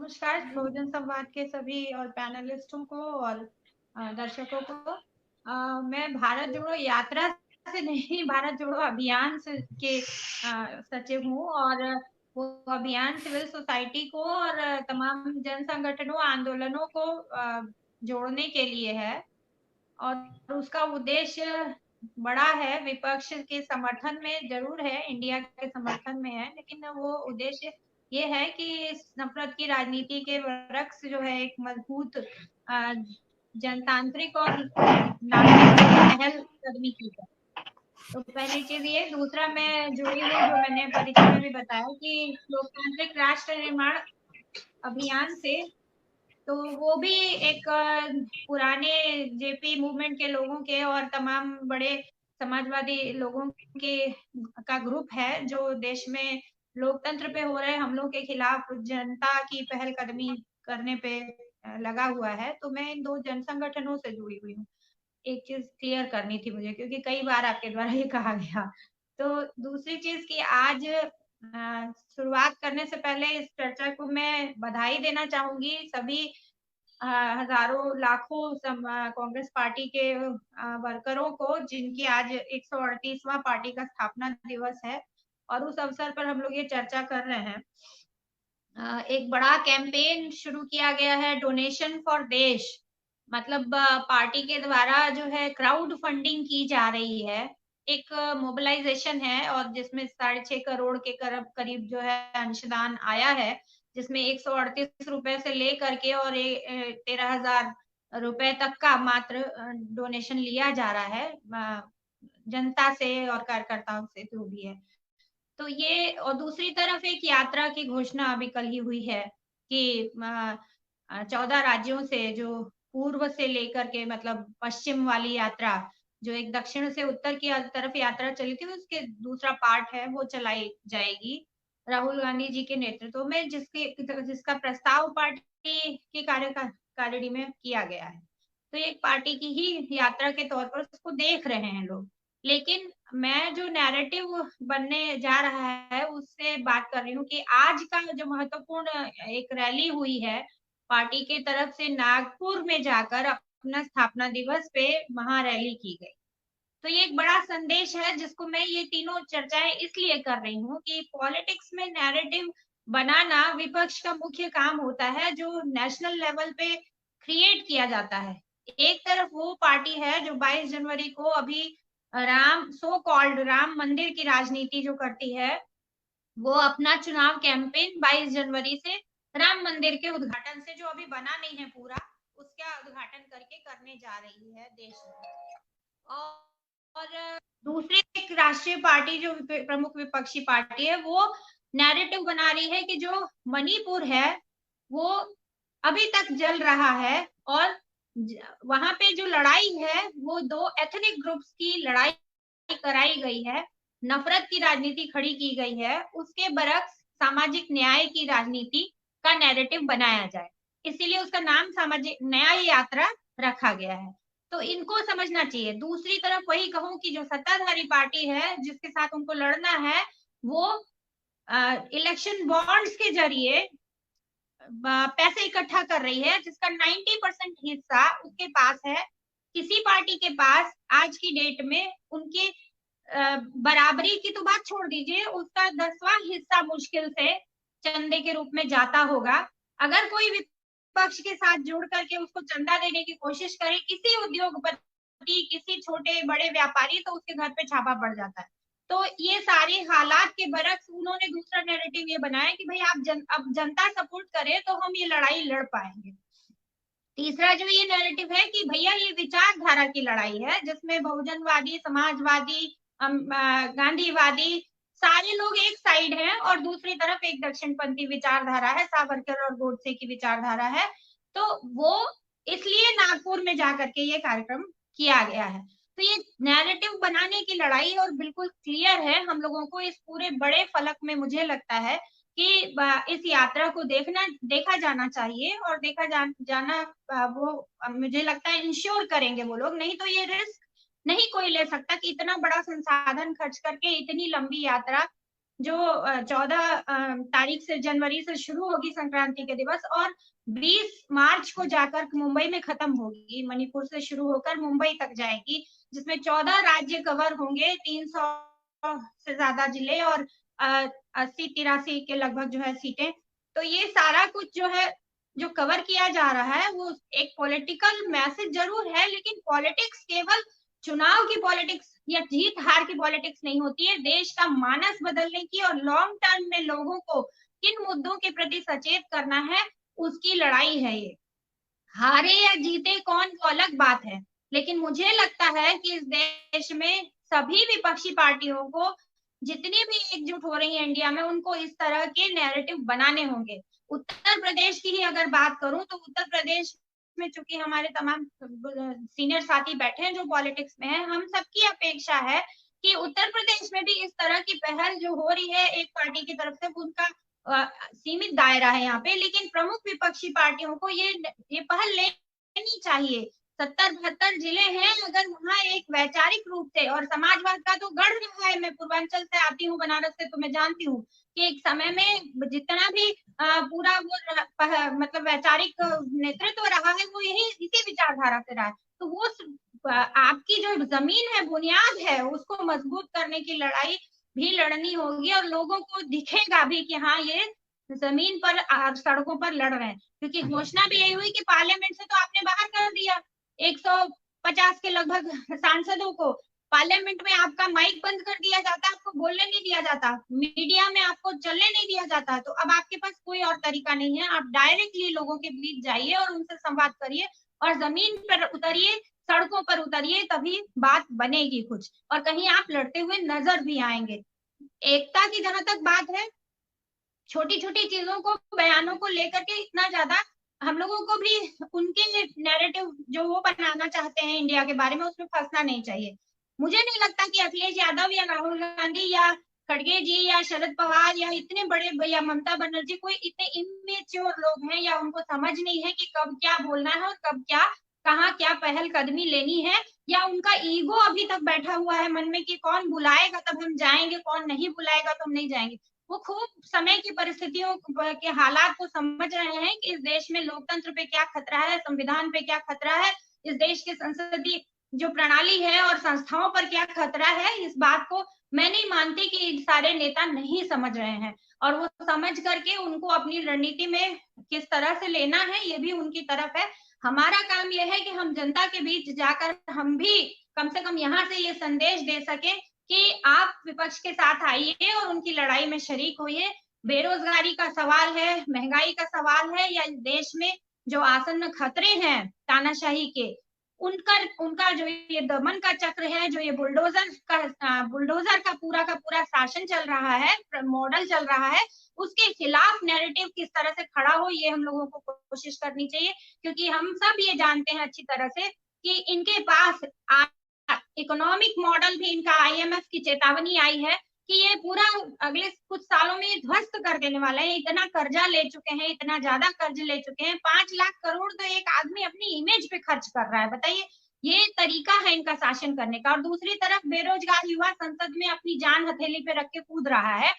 नमस्कार बहुजन संवाद के सभी और पैनलिस्टों को और दर्शकों को। मैं भारत जोड़ो यात्रा से नहीं, भारत जोड़ो अभियान से के सचिव हूँ। और वो अभियान सिविल सोसाइटी को और तमाम जन संगठनों आंदोलनों को जोड़ने के लिए है। और उसका उद्देश्य बड़ा है, विपक्ष के समर्थन में जरूर है, इंडिया के समर्थन में है, लेकिन वो उद्देश्य ये है कि इस नफरत की राजनीति के वृक्ष जो है एक मजबूत जनतांत्रिक और नागरिक पहल कदमी की जाए। तो पहली चीज ये। दूसरा, मैं जुड़ी हूँ, जो मैंने परिचय में भी बताया, कि लोकतांत्रिक राष्ट्र निर्माण अभियान से। तो वो भी एक पुराने जेपी मूवमेंट के लोगों के और तमाम बड़े समाजवादी लोगों के का ग्रुप है, जो देश में लोकतंत्र पे हो रहे हमलों के खिलाफ जनता की पहलकदमी करने पे लगा हुआ है। तो मैं इन दो जन संगठनों से जुड़ी हुई हूँ। एक चीज क्लियर करनी थी मुझे, क्योंकि कई बार आपके द्वारा ये कहा गया। तो दूसरी चीज कि आज शुरुआत करने से पहले इस चर्चा को मैं बधाई देना चाहूंगी सभी हजारों लाखों कांग्रेस पार्टी के वर्करों को, जिनकी आज 138वां पार्टी का स्थापना दिवस है। और उस अवसर पर हम लोग ये चर्चा कर रहे हैं। एक बड़ा कैंपेन शुरू किया गया है, डोनेशन फॉर देश। मतलब पार्टी के द्वारा जो है क्राउड फंडिंग की जा रही है, एक मोबिलाइजेशन है, और जिसमें 6.5 करोड़ के करीब जो है अंशदान आया है, जिसमें 138 रुपए से लेकर के और 13,000 रुपए तक का मात्र डोनेशन लिया जा रहा है जनता से और कार्यकर्ताओं से, जो भी है। तो ये, और दूसरी तरफ एक यात्रा की घोषणा अभी कल ही हुई है कि 14 राज्यों से, जो पूर्व से लेकर के मतलब पश्चिम वाली यात्रा, जो एक दक्षिण से उत्तर की तरफ यात्रा चली थी, उसके दूसरा पार्ट है, वो चलाई जाएगी राहुल गांधी जी के नेतृत्व में, जिसका प्रस्ताव पार्टी की कार्यकारिणी में किया गया है। तो एक पार्टी की ही यात्रा के तौर पर उसको देख रहे हैं लोग। लेकिन मैं जो नैरेटिव बनने जा रहा है उससे बात कर रही हूँ कि आज का जो महत्वपूर्ण एक रैली हुई है पार्टी के तरफ से, नागपुर में जाकर अपना स्थापना दिवस पे महारैली की गई। तो ये एक बड़ा संदेश है, जिसको मैं ये तीनों चर्चाएं इसलिए कर रही हूँ कि पॉलिटिक्स में नैरेटिव बनाना विपक्ष का मुख्य काम होता है, जो नेशनल लेवल पे क्रिएट किया जाता है। एक तरफ वो पार्टी है जो 22 जनवरी को अभी राम सो कॉल्ड राम मंदिर की राजनीति जो करती है, वो अपना चुनाव कैंपेन 22 जनवरी से राम मंदिर के उद्घाटन से, जो अभी बना नहीं है पूरा, उसका उद्घाटन करके करने जा रही है देश में। और दूसरी एक राष्ट्रीय पार्टी जो प्रमुख विपक्षी पार्टी है, वो नैरेटिव बना रही है कि जो मणिपुर है वो अभी तक जल रहा है, और वहां पे जो लड़ाई है वो दो एथनिक ग्रुप्स की लड़ाई कराई गई है, नफरत की राजनीति खड़ी की गई है, उसके बरक्स सामाजिक न्याय की राजनीति का नैरेटिव बनाया जाए। इसीलिए उसका नाम सामाजिक न्याय यात्रा रखा गया है। तो इनको समझना चाहिए। दूसरी तरफ वही कहूं कि जो सत्ताधारी पार्टी है जिसके साथ उनको लड़ना है, वो इलेक्शन बॉन्ड्स के जरिए पैसे इकट्ठा कर रही है, जिसका 90% हिस्सा उसके पास है। किसी पार्टी के पास आज की डेट में उनके बराबरी की तो बात छोड़ दीजिए, उसका 10वां हिस्सा मुश्किल से चंदे के रूप में जाता होगा। अगर कोई विपक्ष के साथ जुड़ करके उसको चंदा देने की कोशिश करे, किसी उद्योगपति, किसी छोटे बड़े व्यापारी, तो उसके घर पे छापा पड़ जाता है। तो ये सारे हालात के बरक्स उन्होंने दूसरा नैरेटिव ये बनाया कि भाई अब जनता सपोर्ट करे तो हम ये लड़ाई लड़ पाएंगे। तीसरा जो ये नैरेटिव है कि भैया ये विचारधारा की लड़ाई है, जिसमें बहुजनवादी, समाजवादी, गांधीवादी सारे लोग एक साइड हैं, और दूसरी तरफ एक दक्षिणपंथी विचारधारा है, सावरकर और गोडसे की विचारधारा है। तो वो इसलिए नागपुर में जाकर के ये कार्यक्रम किया गया है। तो ये नैरेटिव बनाने की लड़ाई, और बिल्कुल क्लियर है हम लोगों को इस पूरे बड़े फलक में, मुझे लगता है कि इस यात्रा को देखा जाना चाहिए, और जाना वो मुझे लगता है इंश्योर करेंगे वो लोग। नहीं तो ये रिस्क नहीं कोई ले सकता कि इतना बड़ा संसाधन खर्च करके इतनी लंबी यात्रा जो 14 तारीख से, जनवरी से शुरू होगी संक्रांति के दिवस, और 20 मार्च को जाकर मुंबई में खत्म होगी। मणिपुर से शुरू होकर मुंबई तक जाएगी, जिसमें 14 राज्य कवर होंगे, 300 से ज्यादा जिले और 80-83 के लगभग जो है सीटें। तो ये सारा कुछ जो है जो कवर किया जा रहा है वो एक पॉलिटिकल मैसेज जरूर है, लेकिन पॉलिटिक्स केवल चुनाव की पॉलिटिक्स या जीत हार की पॉलिटिक्स नहीं होती है। देश का मानस बदलने की और लॉन्ग टर्म में लोगों को किन मुद्दों के प्रति सचेत करना है, उसकी लड़ाई है ये। हारे या जीते कौन, वो अलग बात है, लेकिन मुझे लगता है कि इस देश में सभी विपक्षी पार्टियों को, जितनी भी एकजुट हो रही है इंडिया में, उनको इस तरह के नैरेटिव बनाने होंगे। उत्तर प्रदेश की ही अगर बात करूं तो उत्तर प्रदेश में चूंकि हमारे तमाम सीनियर साथी बैठे हैं जो पॉलिटिक्स में हैं, हम सबकी अपेक्षा है कि उत्तर प्रदेश में भी इस तरह की पहल जो हो रही है एक पार्टी की तरफ से, उनका सीमित दायरा है यहाँ पे, लेकिन प्रमुख विपक्षी पार्टियों को ये पहल लेनी चाहिए। 70-72 जिले हैं, अगर वहाँ एक वैचारिक रूप से, और समाजवाद का तो गढ़ रहा है, मैं पूर्वांचल से आती हूँ, बनारस से, तो मैं जानती हूँ कि एक समय में जितना भी पूरा वो मतलब वैचारिक नेतृत्व रहा है वो यही इसी विचारधारा से रहा है। तो वो आपकी जो जमीन है, बुनियाद है, उसको मजबूत करने की लड़ाई भी लड़नी होगी, और लोगों को दिखेगा भी कि हाँ ये जमीन पर सड़कों पर लड़ रहे हैं। क्योंकि घोषणा भी यही हुई कि पार्लियामेंट से तो आपने बाहर कर दिया 150 के लगभग सांसदों को, पार्लियामेंट में आपका माइक बंद कर दिया जाता, आपको बोलने नहीं दिया जाता, मीडिया में आपको चलने नहीं दिया जाता। तो अब आपके पास कोई और तरीका नहीं है, आप डायरेक्टली लोगों के बीच जाइए और उनसे संवाद करिए और जमीन पर उतरिए, सड़कों पर उतरिए, तभी बात बनेगी कुछ, और कहीं आप लड़ते हुए नजर भी आएंगे। एकता की जहां तक बात है, छोटी छोटी चीजों को, बयानों को लेकर के इतना ज्यादा हम लोगों को भी उनके नैरेटिव जो वो बनाना चाहते हैं इंडिया के बारे में, उसमें फंसना नहीं चाहिए। मुझे नहीं लगता कि अखिलेश यादव या राहुल गांधी या खड़गे जी या शरद पवार या इतने बड़े, या ममता बनर्जी कोई इतने इमेच्योर लोग हैं, या उनको समझ नहीं है कि कब क्या बोलना है और कब क्या, कहाँ क्या पहल कदमी लेनी है, या उनका ईगो अभी तक बैठा हुआ है मन में कि कौन बुलाएगा तब हम जाएंगे, कौन नहीं बुलाएगा तो हम नहीं जाएंगे। वो खूब समय की परिस्थितियों के हालात को समझ रहे हैं कि इस देश में लोकतंत्र पे क्या खतरा है, संविधान पे क्या खतरा है, इस देश के संसदीय जो प्रणाली है और संस्थाओं पर क्या खतरा है। इस बात को मैं नहीं मानती कि सारे नेता नहीं समझ रहे हैं, और वो समझ करके उनको अपनी रणनीति में किस तरह से लेना है ये भी उनकी तरफ है। हमारा काम यह है कि हम जनता के बीच जाकर हम भी कम से कम यहाँ से ये संदेश दे सके कि आप विपक्ष के साथ आइए और उनकी लड़ाई में शरीक होइए। बेरोजगारी का सवाल है, महंगाई का सवाल है, या देश में जो आसन्न खतरे हैं तानाशाही के, उनका जो ये दमन का चक्र है, जो ये बुलडोजर का पूरा शासन चल रहा है, मॉडल चल रहा है, उसके खिलाफ नैरेटिव किस तरह से खड़ा हो, ये हम लोगों को कोशिश करनी चाहिए। क्योंकि हम सब ये जानते हैं अच्छी तरह से कि इनके पास इकोनॉमिक मॉडल भी, इनका IMF की चेतावनी आई है कि ये पूरा अगले कुछ सालों में ध्वस्त कर देने वाला है। इतना कर्जा ले चुके हैं, इतना ज्यादा कर्ज ले चुके हैं, 5 लाख करोड़ तो एक आदमी अपनी इमेज पे खर्च कर रहा है। बताइए, ये तरीका है इनका शासन करने का। और दूसरी तरफ बेरोजगार युवा संसद में अपनी जान हथेली पे रख के कूद रहा है,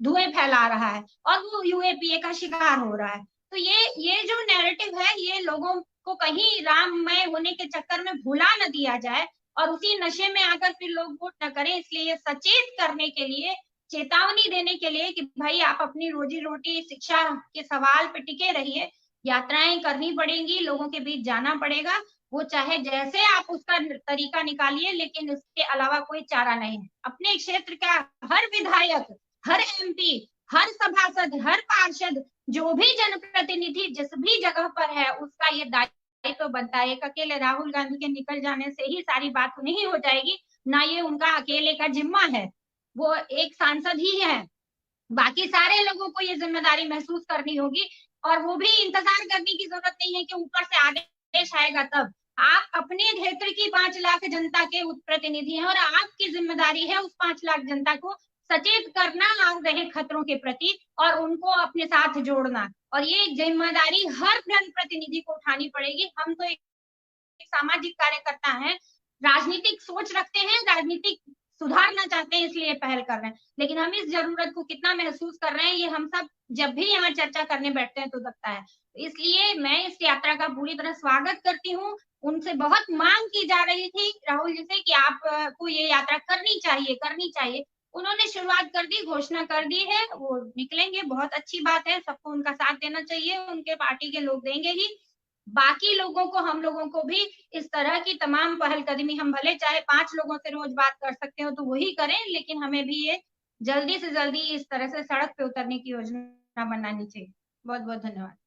धुएं फैला रहा है, और वो UAPA का शिकार हो रहा है। तो ये जो नैरेटिव है, ये लोगों को कहीं राममय होने के चक्कर में भुला न दिया जाए और उसी नशे में आकर फिर लोग वोट न करें। इसलिए सचेत करने के लिए, चेतावनी देने के लिए कि भाई आप अपनी रोजी रोटी, शिक्षा के सवाल पे टिके रहिए, यात्राएं करनी पड़ेंगी, लोगों के बीच जाना पड़ेगा, वो चाहे जैसे आप उसका तरीका निकालिए, लेकिन उसके अलावा कोई चारा नहीं है। अपने क्षेत्र का हर विधायक, हर MP, हर सभासद, हर पार्षद, जो भी जनप्रतिनिधि जिस भी जगह पर है, उसका ये दायित्व तो बनता है। एक अकेले राहुल गांधी के निकल जाने से ही सारी बात नहीं हो जाएगी, ना ये उनका अकेले का जिम्मा है, वो एक सांसद ही है, बाकी सारे लोगों को ये जिम्मेदारी महसूस करनी होगी। और वो भी इंतजार करने की जरूरत नहीं है कि ऊपर से आदेश आएगा तब। आप अपने क्षेत्र की 5 लाख जनता के प्रतिनिधि हैं, और आपकी जिम्मेदारी है उस 5 लाख जनता को सचेत करना आ रहे खतरों के प्रति, और उनको अपने साथ जोड़ना। और ये जिम्मेदारी हर जनप्रतिनिधि को उठानी पड़ेगी। हम तो एक सामाजिक कार्यकर्ता हैं, राजनीतिक सोच रखते हैं, राजनीतिक सुधारना चाहते हैं इसलिए पहल कर रहे हैं, लेकिन हम इस जरूरत को कितना महसूस कर रहे हैं ये हम सब जब भी यहाँ चर्चा करने बैठते हैं तो लगता है। इसलिए मैं इस यात्रा का पूरी तरह स्वागत करती हूँ। उनसे बहुत मांग की जा रही थी राहुल जी से कि आप को ये यात्रा करनी चाहिए, करनी चाहिए। उन्होंने शुरुआत कर दी, घोषणा कर दी है, वो निकलेंगे, बहुत अच्छी बात है, सबको उनका साथ देना चाहिए, उनके पार्टी के लोग देंगे ही। बाकी लोगों को, हम लोगों को भी इस तरह की तमाम पहलकदमी, हम भले चाहे 5 लोगों से रोज बात कर सकते हो तो वही करें, लेकिन हमें भी ये जल्दी से जल्दी इस तरह से सड़क पे उतरने की योजना बनानी चाहिए। बहुत बहुत धन्यवाद।